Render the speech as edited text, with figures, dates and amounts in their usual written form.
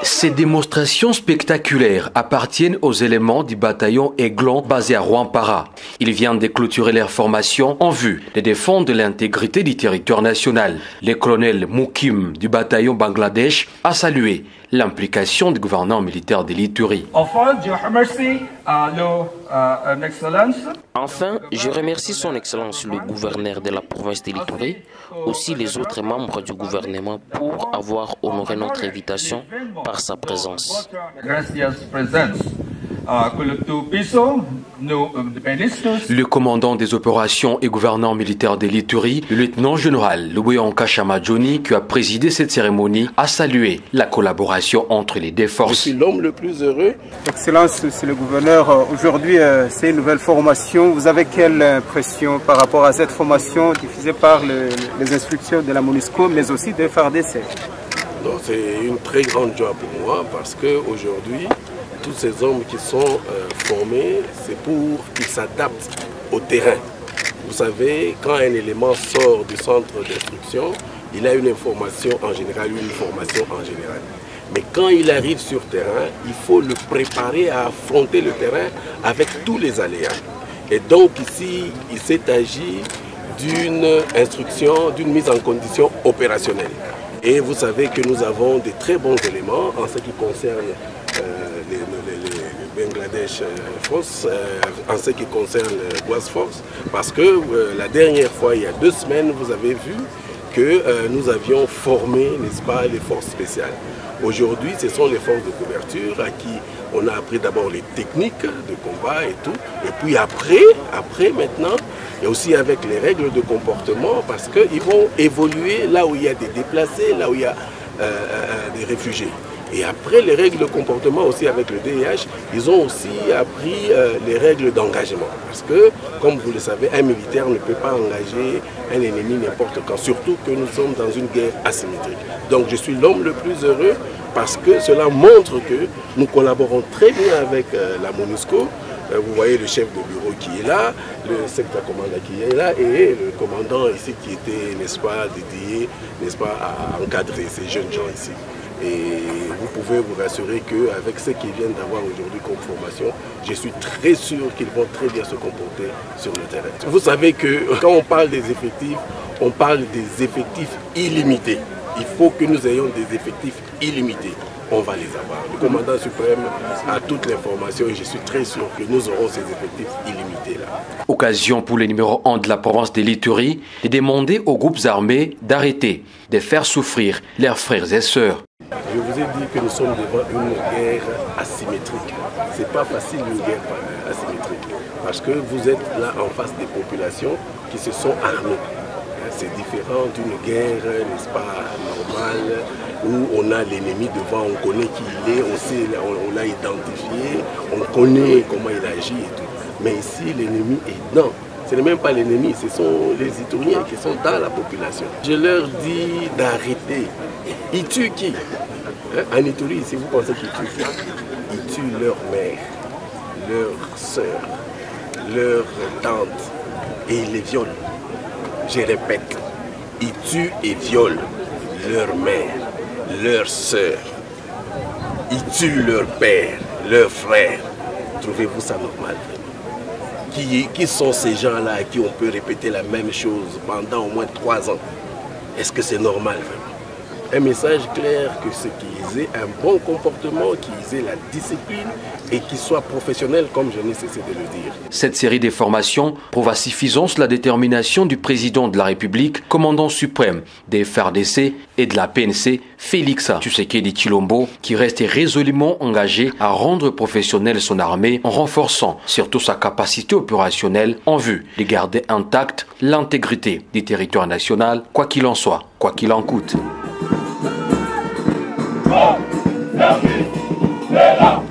Ces démonstrations spectaculaires appartiennent aux éléments du bataillon Aiglon basé à Rwampara. Ils viennent de clôturer leur formation en vue de défendre l'intégrité du territoire national. Le colonel Moukim du bataillon Bangladesh a salué l'implication du gouvernement militaire de l'Ituri. Enfin, je remercie Son Excellence le gouverneur de la province de l'Ituri, aussi les autres membres du gouvernement pour avoir honoré notre invitation par sa présence. Le commandant des opérations et gouverneur militaire de l'Ituri, le lieutenant-général Luboyanka Chamadjoni, qui a présidé cette cérémonie, a salué la collaboration entre les deux forces. Je suis l'homme le plus heureux. Excellence, c'est le gouverneur. Aujourd'hui, c'est une nouvelle formation. Vous avez quelle impression par rapport à cette formation diffusée par les instructions de la MONUSCO, mais aussi de FARDC? C'est une très grande joie pour moi parce qu'aujourd'hui, tous ces hommes qui sont formés, c'est pour qu'ils s'adaptent au terrain. Vous savez, quand un élément sort du centre d'instruction, il a une information en général, une formation en général. Mais quand il arrive sur terrain, il faut le préparer à affronter le terrain avec tous les aléas. Et donc ici, il s'est agi d'une instruction, d'une mise en condition opérationnelle. Et vous savez que nous avons de très bons éléments en ce qui concerne le Bangladesh Force, en ce qui concerne Boise Force, parce que la dernière fois, il y a 2 semaines, vous avez vu que nous avions formé, n'est-ce pas, les forces spéciales. Aujourd'hui, ce sont les forces de couverture à qui on a appris d'abord les techniques de combat et tout, et puis après maintenant, et aussi avec les règles de comportement, parce qu'ils vont évoluer là où il y a des déplacés, là où il y a des réfugiés. Et après les règles de comportement aussi avec le DIH, ils ont aussi appris les règles d'engagement. Parce que, comme vous le savez, un militaire ne peut pas engager un ennemi n'importe quand, surtout que nous sommes dans une guerre asymétrique. Donc je suis l'homme le plus heureux parce que cela montre que nous collaborons très bien avec la MONUSCO. Vous voyez le chef de bureau qui est là, le secteur commandant qui est là et le commandant ici qui était, n'est-ce pas, dédié, n'est-ce pas, à encadrer ces jeunes gens ici. Et vous pouvez vous rassurer qu'avec ce qu'ils viennent d'avoir aujourd'hui comme formation, je suis très sûr qu'ils vont très bien se comporter sur le terrain. Vous savez que quand on parle des effectifs, on parle des effectifs illimités. Il faut que nous ayons des effectifs illimités. On va les avoir. Le commandant suprême a toutes les informations et je suis très sûr que nous aurons ces effectifs illimités là. Occasion pour le numéro 1 de la province de l'Ituri de demander aux groupes armés d'arrêter de faire souffrir leurs frères et sœurs. Je vous ai dit que nous sommes devant une guerre asymétrique. Ce n'est pas facile une guerre asymétrique parce que vous êtes là en face des populations qui se sont armées. C'est différent d'une guerre, n'est-ce pas, normale, où on a l'ennemi devant, on connaît qui il est, on l'a identifié, on connaît comment il agit et tout. Mais ici, l'ennemi est dans. Ce n'est même pas l'ennemi, ce sont les Ituriens qui sont dans la population. Je leur dis d'arrêter. Ils tuent qui? En Ituri, si vous pensez qu'ils tuent qui? Ils tuent leur mère, leur soeur, leur tante et ils les violent. Je répète, ils tuent et violent leur mère, leur soeur. Ils tuent leur père, leur frère. Trouvez-vous ça normal? Qui sont ces gens-là à qui on peut répéter la même chose pendant au moins 3 ans? Est-ce que c'est normal vraiment? un message clair que c'est qu'ils aient un bon comportement, qu'ils aient la discipline et qu'ils soient professionnels, comme je n'ai cessé de le dire. Cette série de formations prouve à suffisance la détermination du président de la République, commandant suprême des FARDC et de la PNC, Félix Tshisekedi Tshilombo, qui reste résolument engagé à rendre professionnelle son armée en renforçant surtout sa capacité opérationnelle en vue de garder intacte l'intégrité du territoire national, quoi qu'il en soit, quoi qu'il en coûte. Hurrah!